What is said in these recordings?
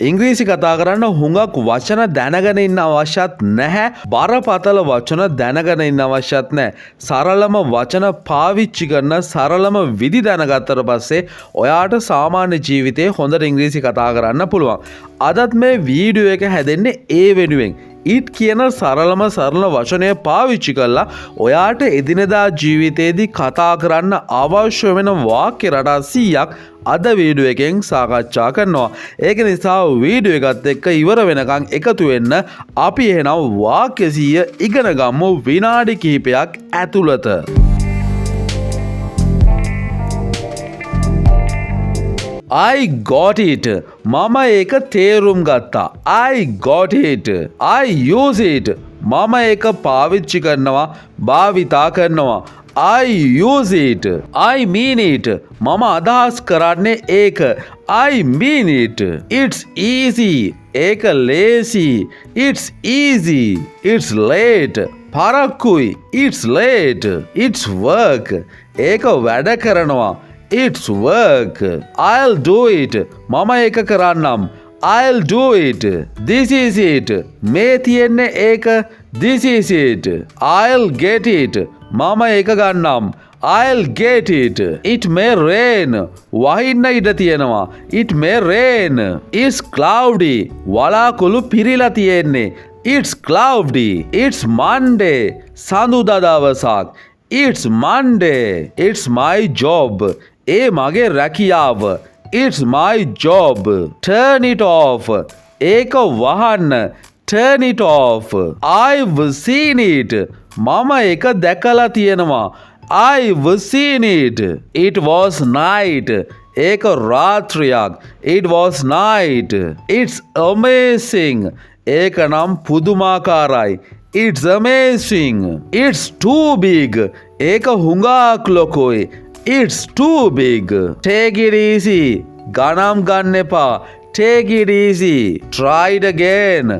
ඉංග්‍රීසි කතා කරන්න හුඟක් වචන දැනගෙන ඉන්න අවශ්‍යත් නැහැ. බරපතල වචන දැනගෙන ඉන්න අවශ්‍යත් නැහැ. සරලම වචන පාවිච්චි කරන සරලම විදි දැනගත්තට පස්සේ ඔයාට සාමාන්‍ය ජීවිතේ හොඳට ඉංග්‍රීසි කතා කරන්න පුළුවන්. අදත් මේ වීඩියෝ එක හැදෙන්නේ ඒ වෙනුවෙන්. ඊට කියන සරල වචනය පාවිච්චි කරලා ඔයාට එදිනෙදා ජීවිතේදී කතා කරන්න අවශ්‍ය වෙන වාක්‍ය රටා 100ක් අද වීඩියෝ එකෙන් සාකච්ඡා කරනවා. ඒක නිසා වීඩියෝ එකත් එක්ක ඉවර වෙනකන් එකතු වෙන්න. අපි එහෙනම් වාක්‍ය 100 ඉගෙන ගමු විනාඩි කිහිපයක් ඇතුළත. I got it. මම ඒක තේරුම් ගත්තා. I got it. I use it. මම ඒක පාවිච්චි කරනවා, භාවිතා කරනවා. I use it. I mean it. මම අදහස් කරන්නේ ඒක. I mean it. It's easy. ඒක lazy. It's easy. It's late. පරක්කුයි. It's late. It's work. ඒක වැඩ කරනවා. It's work. I'll do it. මම ඒක කරන්නම්. I'll do it. This is it. මේ තියෙන්නේ ඒක. This is it. I'll get it. මම ඒක ගන්නම්. I'll get it. It may rain. වහින්න ඉඩ තියෙනවා. It may rain. It's cloudy. වලාකුළු පිරීලා තියෙන්නේ. It's cloudy. It's Monday. සඳුදා දවසක්. It's Monday. It's my job. ඒ මගේ රැකියාව. It's my job. Turn it off. ඒක වහන්න. Turn it off. I've seen it. මම ඒක දැකලා තියෙනවා. I've seen it. It was night. ඒක රාත්‍රියක්. It was night. It's amazing. ඒක නම් පුදුමාකාරයි. It's amazing. It's too big. ඒක හුඟක් ලොකුයි. It's too big. Take it easy. ගණම් ගන්න එපා. Take it easy. Try it again.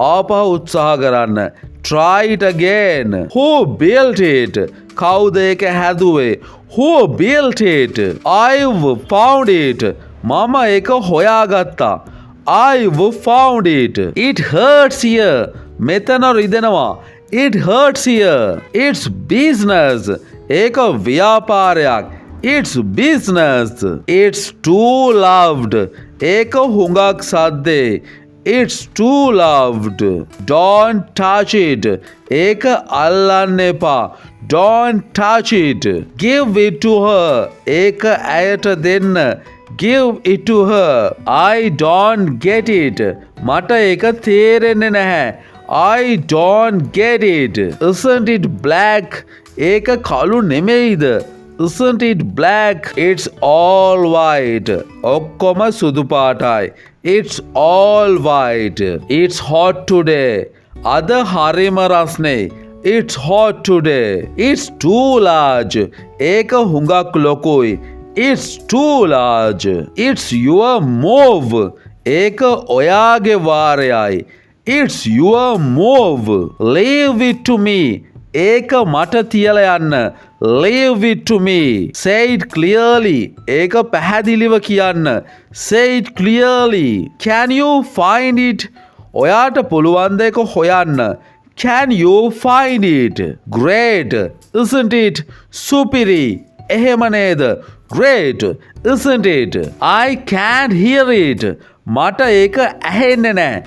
ආපහු උත්සාහ කරන්න. Try it again. Who built it? කවුද ඒක හැදුවේ? Who built it? I've found it. මම ඒක හොයාගත්තා. I've found it. It hurts here. මෙතන රිදෙනවා. It hurts here. It's business. ඒක ව්‍යාපාරයක්. It's business. It's too loud. ඒක හුඟක් සද්දේ. It's too loud. Don't touch it. ඒක අල්ලන්න එපා. Don't touch it. Give it to her. ඒක ඇයට දෙන්න. Give it to her. I don't get it. මට ඒක තේරෙන්නේ නැහැ. I don't get it. Isn't it black? ඒක කළු නෙමෙයිද? Isn't it black? It's all white. ඔක්කොම සුදු පාටයි. It's all white. It's hot today. අද හරිම රස්නේ. It's hot today. It's too large. ඒක හුඟක් ලොකුයි. It's too large. It's your move. ඒක ඔයාගේ වාරයයි. It's your move. Leave it to me. ඒක මට තියලා යන්න. Leave it to me. Say it clearly. ඒක පැහැදිලිව කියන්න. Say it clearly. Can you find it? ඔයාට පුළුවන් ද ඒක හොයන්න. Can you find it? Great. Isn't it? සුපිරි. එහෙම නේද? Great. Isn't it? I can't hear it. මට ඒක ඇහෙන්නේ නැහැ.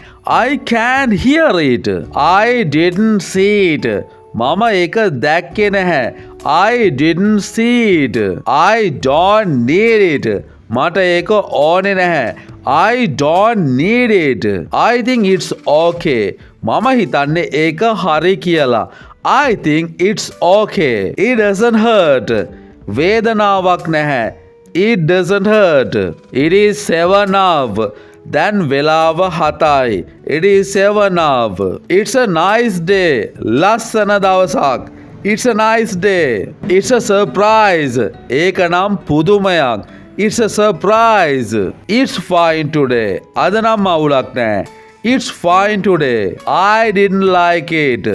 I can't hear it. I didn't see it. මම ඒක දැක්කේ නැහැ. I didn't see it. I don't need it. මට ඒක ඕනේ නැහැ. I don't need it. I think it's okay. මම හිතන්නේ ඒක හරි කියලා. I think it's okay. It doesn't hurt. වේදනාවක් නැහැ. It doesn't hurt. It is 7 now. දැන් වෙලාව 7යි. It is 7 now. It's a nice day. ලස්සන දවසක්. It's a nice day. It's a surprise. ඒක නම් පුදුමයක්. It's a surprise. It's fine today. අද නම් අවුලක් නැහැ. It's fine today. I didn't like it.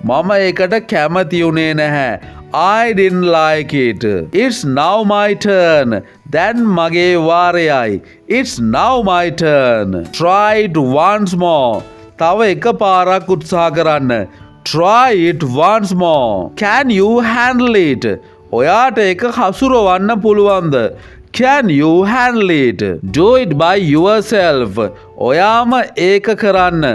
මම ඒකට කැමති වුණේ නැහැ. I didn't like it. It's now my turn. Then mage වාරයයි. It's now my turn. Try it once more. තව එක පාරක් උත්සාහ කරන්න. Try it once more. Can you handle it? ඔයාට ඒක හසුරවන්න පුළුවන්ද? Can you handle it? Do it by yourself. ඔයාම ඒක කරන්න.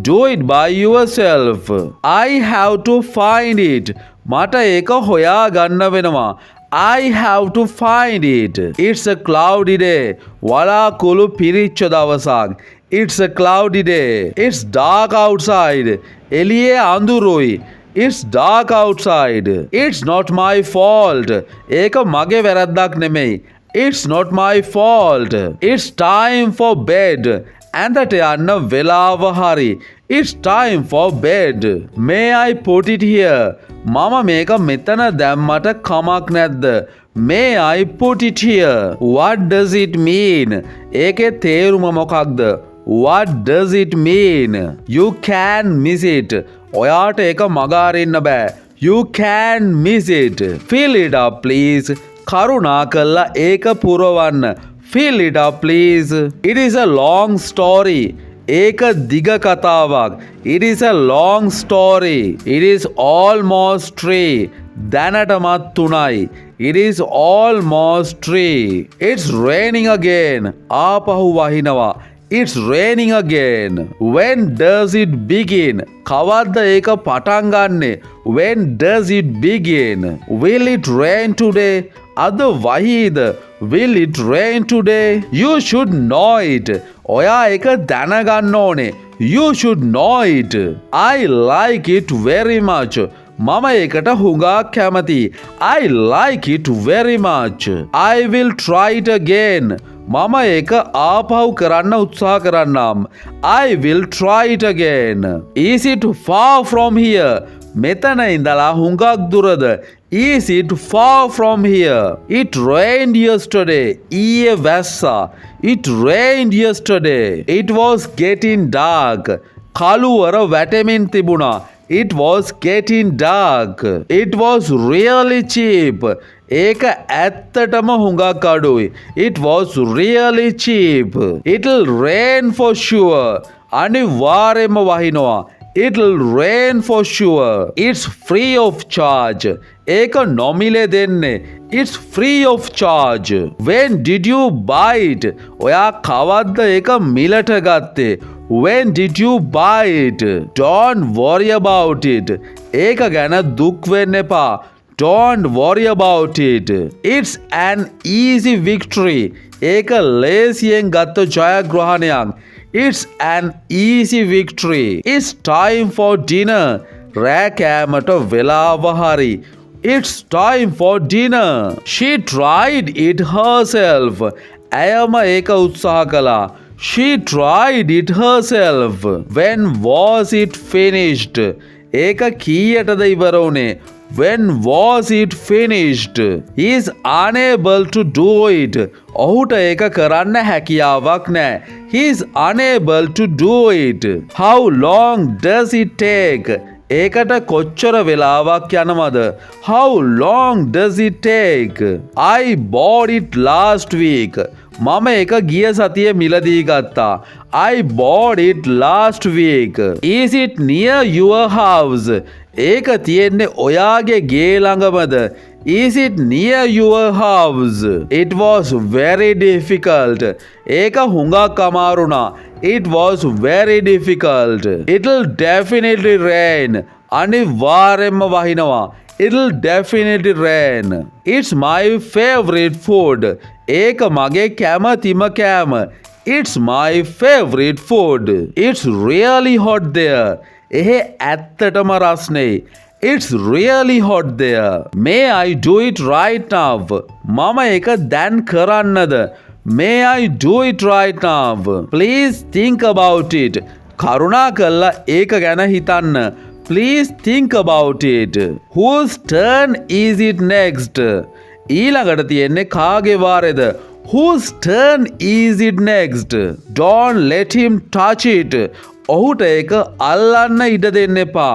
Do it by yourself. I have to find it. මට ඒක හොයා ගන්න වෙනවා. I have to find it. It's a cloudy day. වලාකුළු පිරිච්ච දවසක්. It's a cloudy day. It's dark outside. එළියේ අඳුරුයි. It's dark outside. It's not my fault. ඒක මගේ වැරද්දක් නෙමෙයි. It's not my fault. It's time for bed. ඇඳට යන්න වෙලාව හරි. It's time for bed. May I put it here? මම මේක මෙතන දැම්මට කමක් නැද්ද? May I put it here? What does it mean? ඒකේ තේරුම මොකක්ද? What does it mean? You can miss it. ඔයාට ඒක මග අරින්න බෑ. You can miss it. Fill it up please. කරුණා කළා ඒක පුරවන්න. Fill it up please. It is a long story. ඒක දිග කතාවක්. It is a long story. It is almost 3. දැනටමත් 3යි. It is almost 3. It's raining again. ආපහු වහිනවා. It's raining again. When does it begin? කවද්ද ඒක පටන් ගන්නෙ? When does it begin? Will it rain today? අද වහීද? Will it rain today? You should know it. ඔයා ඒක දැනගන්න ඕනේ. You should know it. I like it very much. මම ඒකට හුඟක් කැමතියි. I like it very much. I will try it again. මම ඒක ආපහු කරන්න උත්සාහ කරන්නම්. I will try it again. Is it far from here? මෙතන ඉඳලා හුඟක් දුරද? Is it far from here? It rained yesterday. ඊයේ වැස්සා. It rained yesterday. It was getting dark. කළුවර වැටෙමින් තිබුණා. It was getting dark. It was really cheap. ඒක ඇත්තටම හුඟක් අඩුයි. It was really cheap. It'll rain for sure. අනිවාර්යයෙන්ම වහිනවා. It'll rain for sure. It's free of charge. ඒක නොමිලේ දෙන්නේ. It's free of charge. When did you buy it? ඔයා කවද්ද ඒක මිලට ගත්තේ? When did you buy it? Don't worry about it. ඒක ගැන දුක් වෙන්න එපා. Don't worry about it. It's an easy victory. ඒක ලේසියෙන් ගත්ත ජයග්‍රහණයක්. It's an easy victory. It's time for dinner. රෑ කෑමට වෙලාව හරි. It's time for dinner. She tried it herself. ඇයම ඒක උත්සාහ කළා. She tried it herself. When was it finished? ඒක කීයටද ඉවර වුණේ? When was it finished? He is unable to do it. ඔහුට ඒක කරන්න හැකියාවක් නැහැ. He is unable to do it. How long does it take? ඒකට කොච්චර වෙලාවක් යනවද? How long does it take? I bought it last week. මම ඒක ගිය සතියේ මිලදී ගත්තා. I bought it last week. Is it near your house? ඒක තියෙන්නේ ඔයාගේ ගේ ළඟමද? Is it near your house? It was very difficult. ඒක හුඟක් අමාරුණා. It was very difficult. It'll definitely rain. අනිවාර්යෙන්ම වහිනවා. It'll definitely rain. It's my favorite food. ඒක මගේ කැමතිම කෑම. It's my favorite food. It's really hot there. එහෙ ඇත්තටම රස්නේ. It's really hot there. May I do it right now? මම ඒක දැන් කරන්නද? May I do it right now? Please think about it. කරුණා කළා ඒක ගැන හිතන්න. Please think about it. Whose turn is it next? ඊළඟට තියෙන්නේ කාගේ වාරේද? Whose turn is it next? Don't let him touch it. ඔහුට ඒක අල්ලන්න ඉඩ දෙන්න එපා.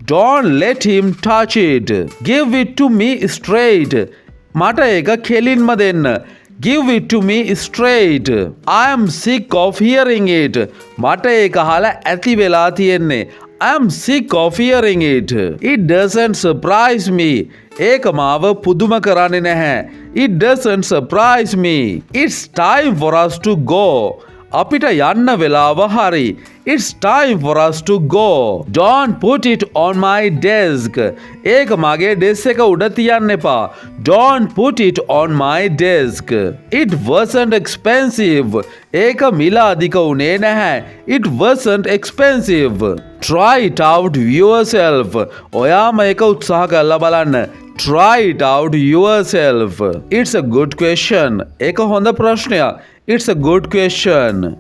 Don't let him touch it. Give it to me straight. මට ඒක කෙලින්ම දෙන්න. Give it to me straight. I am sick of hearing it. මට ඒක අහලා ඇති වෙලා තියෙන්නේ. I am sick of hearing it. It doesn't surprise me. ඒක මාව පුදුම කරන්නේ නැහැ. It doesn't surprise me. It's time for us to go. අපිට යන්න වෙලාව හරි. It's time for us to go. Don't put it on my desk. ඒක මගේ ඩෙස්ක් එක උඩ තියන්න එපා. Don't put it on my desk. It wasn't expensive. ඒක මිල අධික උනේ නැහැ. It wasn't expensive. Try it out yourself. ඔයාම ඒක උත්සාහ කරලා බලන්න. Try it out yourself. It's a good question. ඒක හොඳ ප්‍රශ්නයක්. It's a good question.